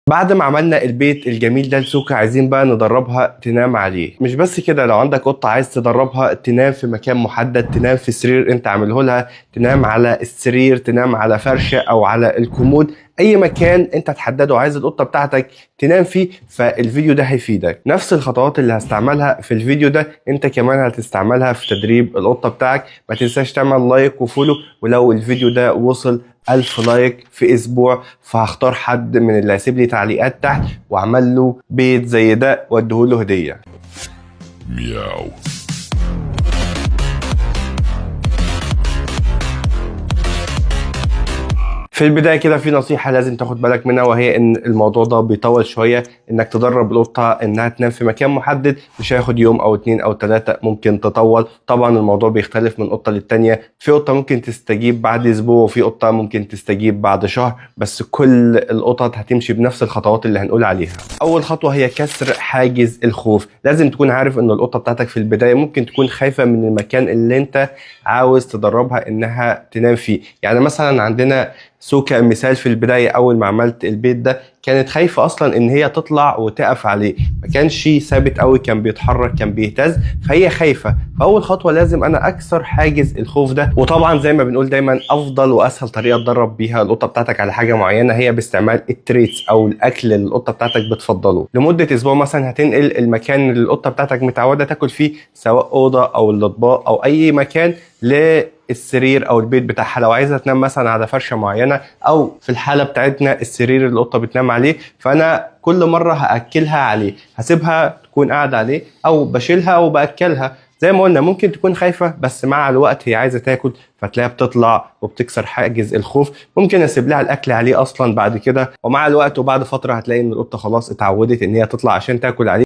بعد ما عملنا البيت الجميل ده لسوكا، عايزين بقى ندربها تنام عليه. مش بس كده، لو عندك قطة عايز تدربها تنام في مكان محدد، تنام في سرير انت عامله لها، تنام على السرير، تنام على فرشة او على الكومود، اي مكان انت تحدده عايز القطة بتاعتك تنام فيه، فالفيديو ده هيفيدك. نفس الخطوات اللي هستعملها في الفيديو ده انت كمان هتستعملها في تدريب القطة بتاعك. ما تنساش تعمل لايك وفولو، ولو الفيديو ده وصل 1000 لايك في اسبوع فهختار حد من اللي هيسيب لي تعليقات تحت واعمل له بيت زي ده واديهوله هديه. مياو. في البداية كده في نصيحة لازم تاخد بالك منها، وهي ان الموضوع ده بيطول شوية. انك تدرب القطة انها تنام في مكان محدد مش هياخد يوم او 2 أو 3، ممكن تطول. طبعا الموضوع بيختلف من قطة للتانية، في قطة ممكن تستجيب بعد اسبوع وفي قطة ممكن تستجيب بعد شهر، بس كل القطط هتمشي بنفس الخطوات اللي هنقول عليها. اول خطوة هي كسر حاجز الخوف. لازم تكون عارف ان القطة بتاعتك في البداية ممكن تكون خايفة من المكان اللي انت عاوز تدربها انها تنام فيه. يعني مثلا عندنا سوكا مثال، في البداية أول ما عملت البيت ده كانت خايفة أصلا إن هي تطلع وتقف عليه، ما كانش ثابت قوي، كان بيتحرك، كان بيهتز، فهي خايفة. فأول خطوة لازم أنا أكسر حاجز الخوف ده. وطبعا زي ما بنقول دايما، أفضل وأسهل طريقة تدرب بيها القطة بتاعتك على حاجة معينة هي باستعمال التريتس أو الأكل اللي القطة بتاعتك بتفضله. لمدة أسبوع مثلا هتنقل المكان اللي القطة بتاعتك متعودة تاكل فيه، سواء أوضة أو الأطباق أو أي مكان، للسرير او البيت بتاعها. لو عايزه تنام مثلا على فرشه معينه، او في الحاله بتاعتنا السرير اللي القطه بتنام عليه، فانا كل مره هاكلها عليه، هسيبها تكون قاعده عليه او بشيلها وباكلها. زي ما قلنا ممكن تكون خايفه، بس مع الوقت هي عايزه تاكل فتلاقيها بتطلع وبتكسر حاجز الخوف. ممكن اسيب لها الاكل عليه اصلا بعد كده، ومع الوقت وبعد فتره هتلاقي ان القطه خلاص اتعودت ان هي تطلع عشان تاكل عليه.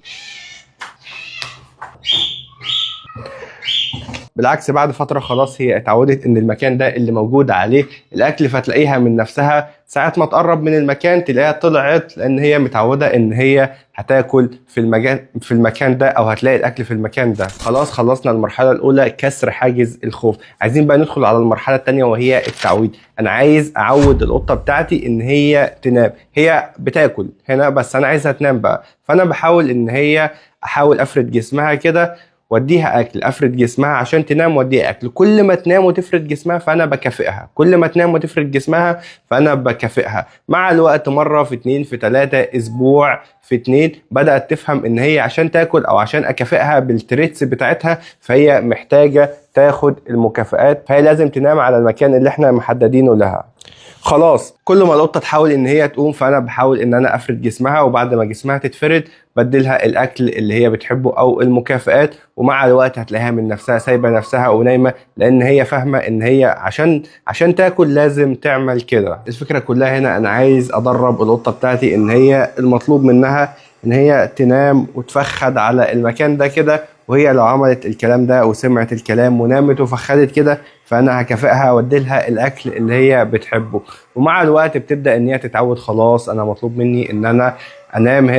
بالعكس، بعد فترة خلاص هي اتعودت ان المكان ده اللي موجود عليه الاكل، فتلاقيها من نفسها ساعة ما تقرب من المكان تلاقيها طلعت، لان هي متعودة ان هي هتاكل في المكان ده، او هتلاقي الاكل في المكان ده. خلاص خلصنا المرحلة الاولى، كسر حاجز الخوف. عايزين بقى ندخل على المرحلة الثانية وهي التعويد. انا عايز اعود القطة بتاعتي ان هي تنام. هي بتاكل هنا بس انا عايزها تنام بقى، فانا بحاول ان هي احاول افرد جسمها كده واديها اكل، افرد جسمها عشان تنام واديها اكل. كل ما تنام وتفرد جسمها فانا بكافئها، كل ما تنام وتفرد جسمها فانا بكافئها. مع الوقت مرة في 2 في 3 اسبوع في 2 بدأت تفهم ان هي عشان تاكل او عشان اكافئها بالتريتس بتاعتها فهي محتاجة تاخد المكافئات، فهي لازم تنام على المكان اللي احنا محددينه لها. خلاص كل ما القطه تحاول ان هي تقوم فانا بحاول ان انا افرد جسمها، وبعد ما جسمها تتفرد بديلها الاكل اللي هي بتحبه او المكافئات، ومع الوقت هتلاقيها من نفسها سايبه نفسها ونايمه، لان هي فاهمه ان هي عشان تاكل لازم تعمل كده. الفكره كلها هنا انا عايز ادرب القطه بتاعتي ان هي المطلوب منها ان هي تنام وتفخد على المكان ده كده، وهي لو عملت الكلام ده وسمعت الكلام ونامت وفخدت كده فانا هكافئها واديلها الاكل اللي هي بتحبه. ومع الوقت بتبدا ان هي تتعود، خلاص انا مطلوب مني ان انا انام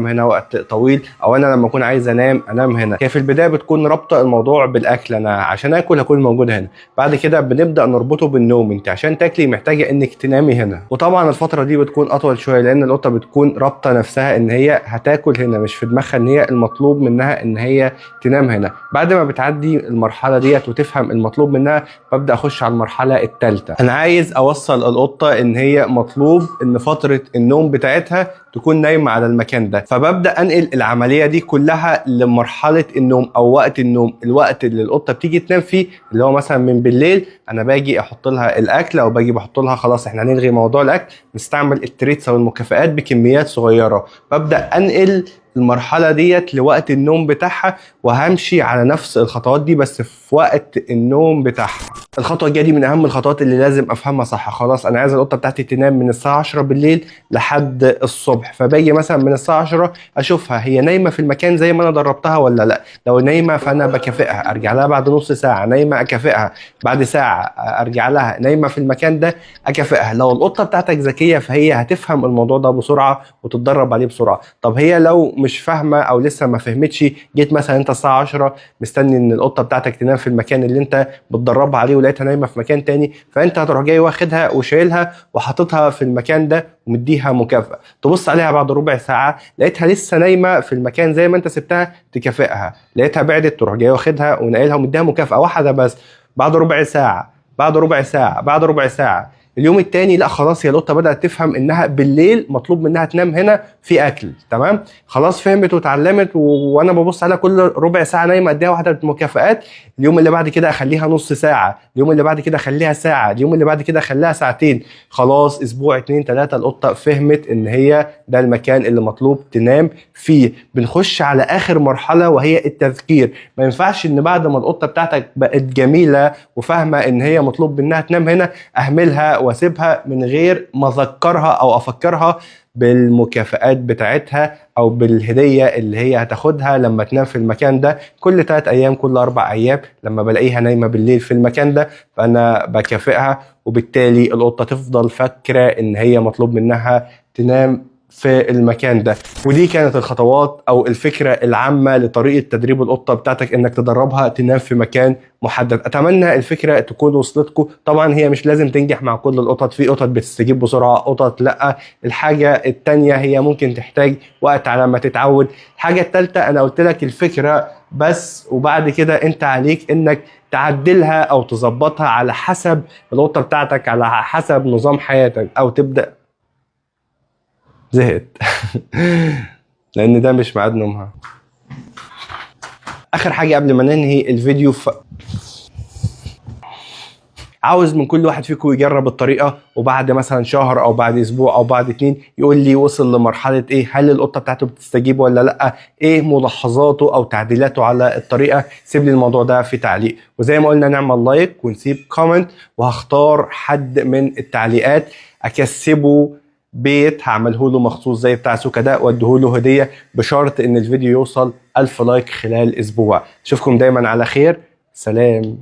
هنا وقت طويل، او انا لما اكون عايز انام هنا. هي في البدايه بتكون رابطه الموضوع بالاكل، انا عشان اكل هكون موجود هنا. بعد كده بنبدا نربطه بالنوم، انت عشان تاكلي محتاجه انك تنامي هنا. وطبعا الفتره دي بتكون اطول شويه لان القطه بتكون رابطه نفسها ان هي هتاكل هنا، مش في دماغها ان هي المطلوب منها ان هي تنام هنا. بعد ما بتعدي المرحله ديت وتفهم المطلوب منها ببدا اخش على المرحله الثالثه. انا عايز اوصل القطه ان هي مطلوب ان فتره النوم بتاعتها تكون نايمه على المكان ده، فببدا انقل العمليه دي كلها لمرحله النوم او وقت النوم، الوقت اللي القطه بتيجي تنام فيه، اللي هو مثلا من بالليل. انا باجي احط لها الاكل او باجي بحط لها، خلاص احنا هنلغي موضوع الاكل، نستعمل التريتس او المكافئات بكميات صغيره. ببدا انقل المرحله ديت لوقت النوم بتاعها، وهمشي على نفس الخطوات دي بس في وقت النوم بتاعها. الخطوه الجايه دي من اهم الخطوات اللي لازم افهمها صح. خلاص انا عايز القطه بتاعتي تنام من الساعه 10 بالليل لحد الصبح، فباجي مثلا من الساعه 10 اشوفها هي نايمه في المكان زي ما انا دربتها ولا لا. لو نايمه فانا بكافئها، ارجع لها بعد نص ساعه نايمه اكافئها، بعد ساعه ارجع لها نايمه في المكان ده اكافئها. لو القطه بتاعتك ذكيه فهي هتفهم الموضوع ده بسرعه وتتدرب عليه بسرعه. طب هي لو مش فاهمه او لسه ما فهمتش، جيت مثلا انت الساعه 10 مستني ان القطه بتاعتك تنام في المكان اللي انت بتدربها عليه ولقيتها نايمه في مكان تاني، فانت هتروح جاي واخدها وشايلها وحاططها في المكان ده ومديها مكافاه. تبص عليها بعد ربع ساعه لقيتها لسه نايمه في المكان زي ما انت سبتها، تكافئها. لقيتها بعدت، تروح جاي واخدها وناقلها ومديها مكافاه واحده بس. بعد ربع ساعه، بعد ربع ساعه، بعد ربع ساعه، اليوم التاني لا خلاص، هي القطه بدات تفهم انها بالليل مطلوب منها تنام هنا في اكل، تمام؟ خلاص فهمت واتعلمت، وانا ببص عليها كل ربع ساعه نايمه اديها واحده مكافآت. اليوم اللي بعد كده اخليها نص ساعه، اليوم اللي بعد كده اخليها ساعه، اليوم اللي بعد كده اخليها ساعتين. خلاص اسبوع 2 3 القطه فهمت ان هي ده المكان اللي مطلوب تنام فيه. بنخش على اخر مرحله وهي التذكير. ما ينفعش ان بعد ما القطه بتاعتك بقت جميله وفاهمه ان هي مطلوب منها تنام هنا اهملها واسيبها من غير ما اذكرها او افكرها بالمكافآت بتاعتها او بالهديه اللي هي هتاخدها لما تنام في المكان ده. كل 3 ايام، كل 4 ايام لما بلاقيها نايمه بالليل في المكان ده فانا بكافئها، وبالتالي القطه تفضل فاكره ان هي مطلوب منها تنام في المكان ده. ودي كانت الخطوات او الفكره العامه لطريقه تدريب القطه بتاعتك انك تدربها تنام في مكان محدد. اتمنى الفكره تكون وصلتكم. طبعا هي مش لازم تنجح مع كل القطط، في قطط بتستجيب بسرعه، قطط لا. الحاجه التانيه هي ممكن تحتاج وقت على ما تتعود. الحاجه التالته انا قلت لك الفكره بس، وبعد كده انت عليك انك تعدلها او تظبطها على حسب القطه بتاعتك، على حسب نظام حياتك، او تبدا. زهقت لان ده مش ميعاد نومها. اخر حاجه قبل ما ننهي الفيديو، عاوز من كل واحد فيكم يجرب الطريقه، وبعد مثلا شهر او بعد اسبوع او بعد 2 يقول لي وصل لمرحله ايه، هل القطه بتاعته بتستجيب ولا لا، ايه ملاحظاته او تعديلاته على الطريقه. سيب لي الموضوع ده في تعليق، وزي ما قلنا نعمل لايك ونسيب كومنت، وهختار حد من التعليقات اكسبه بيت هعمله له مخصوص زي بتاع سوكا ده واديه له هديه، بشرط ان الفيديو يوصل 1000 لايك خلال اسبوع. اشوفكم دايما على خير، سلام.